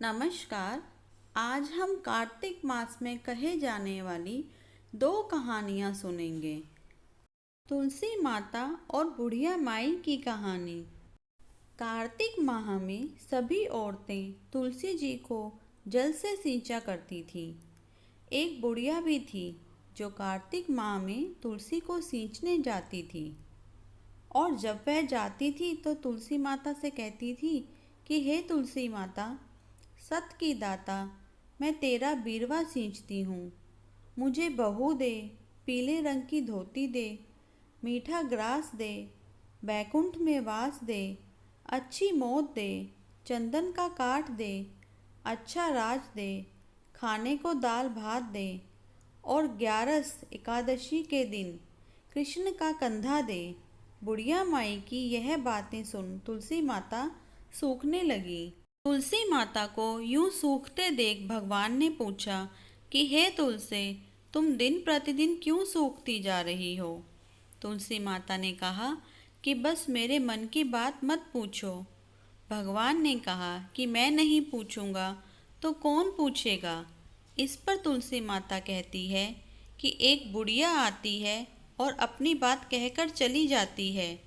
नमस्कार। आज हम कार्तिक मास में कहे जाने वाली दो कहानियाँ सुनेंगे। तुलसी माता और बुढ़िया माई की कहानी। कार्तिक माह में सभी औरतें तुलसी जी को जल से सींचा करती थी। एक बुढ़िया भी थी जो कार्तिक माह में तुलसी को सींचने जाती थी। और जब वह जाती थी तो तुलसी माता से कहती थी कि हे तुलसी माता, सत की दाता, मैं तेरा बीरवा सींचती हूँ। मुझे बहू दे, पीले रंग की धोती दे, मीठा ग्रास दे, बैकुंठ में वास दे, अच्छी मौत दे, चंदन का काठ दे, अच्छा राज दे, खाने को दाल भात दे, और 11 एकादशी के दिन कृष्ण का कंधा दे। बुढ़िया माई की यह बातें सुन तुलसी माता सूखने लगी। तुलसी माता को यूं सूखते देख भगवान ने पूछा कि हे तुलसी, तुम दिन प्रतिदिन क्यों सूखती जा रही हो? तुलसी माता ने कहा कि बस मेरे मन की बात मत पूछो। भगवान ने कहा कि मैं नहीं पूछूंगा तो कौन पूछेगा? इस पर तुलसी माता कहती है कि एक बुढ़िया आती है और अपनी बात कहकर चली जाती है।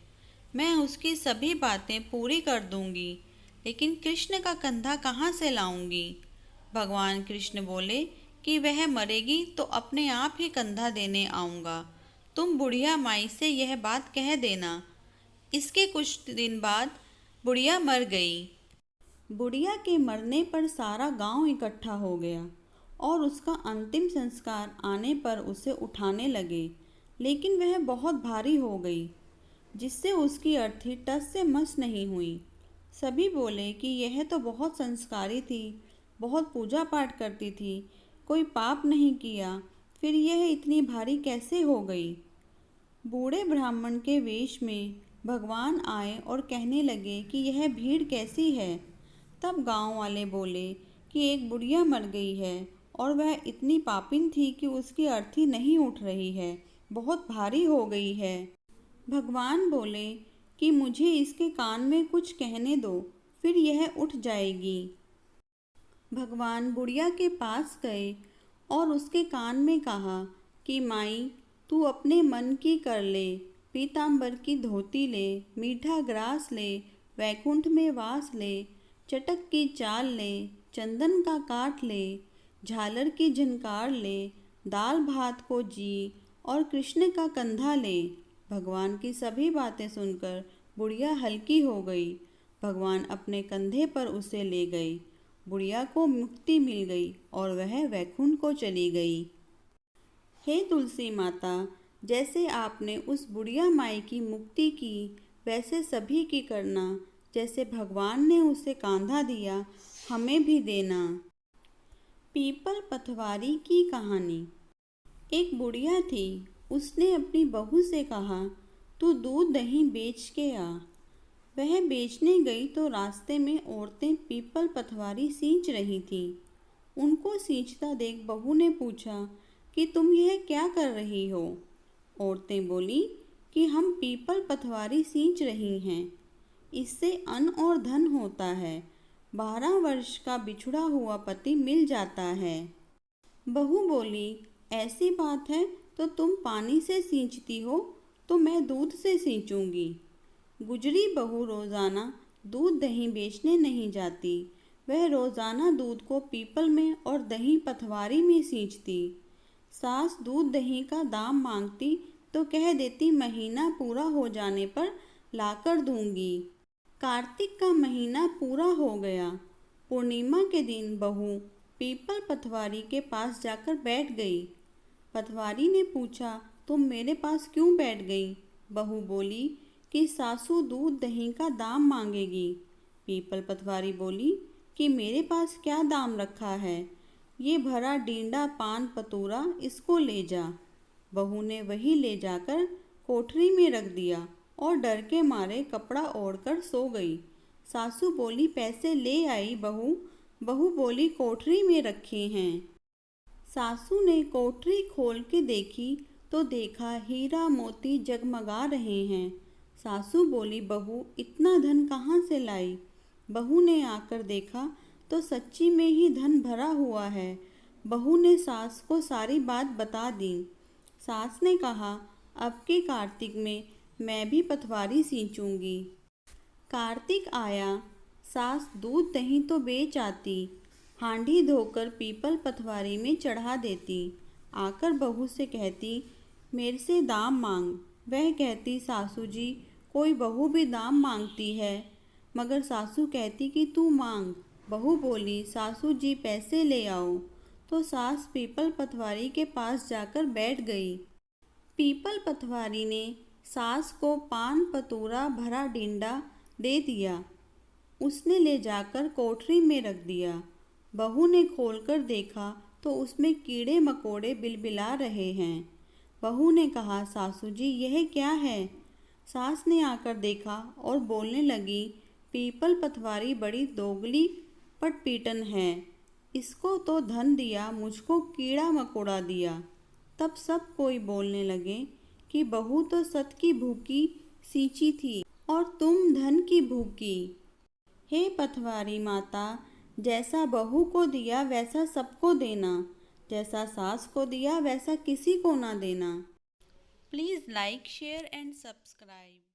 मैं उसकी सभी बातें पूरी कर दूंगी, लेकिन कृष्ण का कंधा कहाँ से लाऊंगी? भगवान कृष्ण बोले कि वह मरेगी तो अपने आप ही कंधा देने आऊँगा। तुम बुढ़िया माई से यह बात कह देना। इसके कुछ दिन बाद बुढ़िया मर गई। बुढ़िया के मरने पर सारा गांव इकट्ठा हो गया और उसका अंतिम संस्कार आने पर उसे उठाने लगे, लेकिन वह बहुत भारी हो गई, जिससे उसकी अर्थी टस से मस नहीं हुई। सभी बोले कि यह तो बहुत संस्कारी थी, बहुत पूजा पाठ करती थी, कोई पाप नहीं किया, फिर यह इतनी भारी कैसे हो गई? बूढ़े ब्राह्मण के वेश में भगवान आए और कहने लगे कि यह भीड़ कैसी है? तब गांव वाले बोले कि एक बुढ़िया मर गई है और वह इतनी पापिन थी कि उसकी अर्थी नहीं उठ रही है, बहुत भारी हो गई है। भगवान बोले कि मुझे इसके कान में कुछ कहने दो, फिर यह उठ जाएगी। भगवान बुढ़िया के पास गए और उसके कान में कहा कि माई, तू अपने मन की कर ले, पीतांबर की धोती ले, मीठा ग्रास ले, वैकुंठ में वास ले, चटक की चाल ले, चंदन का काठ ले, झालर की झनकार ले, दाल भात को जी और कृष्ण का कंधा ले। भगवान की सभी बातें सुनकर बुढ़िया हल्की हो गई। भगवान अपने कंधे पर उसे ले गए। बुढ़िया को मुक्ति मिल गई और वह वैकुंठ को चली गई। हे तुलसी माता, जैसे आपने उस बुढ़िया माई की मुक्ति की, वैसे सभी की करना। जैसे भगवान ने उसे कांधा दिया, हमें भी देना। पीपल पथवारी की कहानी। एक बुढ़िया थी। उसने अपनी बहू से कहा, तू दूध दही बेच के आ। वह बेचने गई तो रास्ते में औरतें पीपल पथवारी सींच रही थीं। उनको सींचता देख बहू ने पूछा कि तुम यह क्या कर रही हो? औरतें बोली कि हम पीपल पथवारी सींच रही हैं, इससे अन्न और धन होता है, 12 वर्ष का बिछुड़ा हुआ पति मिल जाता है। बहू बोली, ऐसी बात है तो तुम पानी से सींचती हो, तो मैं दूध से सींचूंगी। गुजरी बहू रोजाना दूध दही बेचने नहीं जाती। वह रोजाना दूध को पीपल में और दही पथवारी में सींचती। सास दूध दही का दाम मांगती तो कह देती महीना पूरा हो जाने पर लाकर दूंगी। कार्तिक का महीना पूरा हो गया। पूर्णिमा के दिन बहू पीपल पथवारी के पास जाकर बैठ गई। पटवारी ने पूछा, तुम मेरे पास क्यों बैठ गई? बहू बोली कि सासू दूध दही का दाम मांगेगी। पीपल पटवारी बोली कि मेरे पास क्या दाम रखा है, ये भरा डींडा पान पतूरा, इसको ले जा। बहू ने वही ले जाकर कोठरी में रख दिया और डर के मारे कपड़ा ओढ़कर सो गई। सासू बोली, पैसे ले आई बहू? बहू बोली, कोठरी में रखे हैं। सासू ने कोठरी खोल के देखी तो देखा हीरा मोती जगमगा रहे हैं। सासू बोली, बहू इतना धन कहाँ से लाई? बहू ने आकर देखा तो सच्ची में ही धन भरा हुआ है। बहू ने सास को सारी बात बता दी। सास ने कहा, अब के कार्तिक में मैं भी पटवारी सींचूंगी। कार्तिक आया, सास दूध दही तो बेच आती, हांडी धोकर पीपल पटवारी में चढ़ा देती। आकर बहू से कहती, मेरे से दाम मांग। वह कहती, सासू जी कोई बहू भी दाम मांगती है। मगर सासू कहती कि तू मांग। बहू बोली, सासू जी पैसे ले आओ। तो सास पीपल पटवारी के पास जाकर बैठ गई। पीपल पटवारी ने सास को पान पतूरा भरा डिंडा दे दिया। उसने ले जाकर कोठरी में रख दिया। बहू ने खोलकर देखा तो उसमें कीड़े मकोड़े बिलबिला रहे हैं। बहू ने कहा, सासू जी यह क्या है? सास ने आकर देखा और बोलने लगी, पीपल पटवारी बड़ी दोगली पटपीटन है। इसको तो धन दिया, मुझको कीड़ा मकोड़ा दिया। तब सब कोई बोलने लगे कि बहू तो सत की भूखी सींची थी और तुम धन की भूखी। हे पटवारी माता, जैसा बहू को दिया वैसा सबको देना, जैसा सास को दिया वैसा किसी को ना देना। Please like, share and subscribe.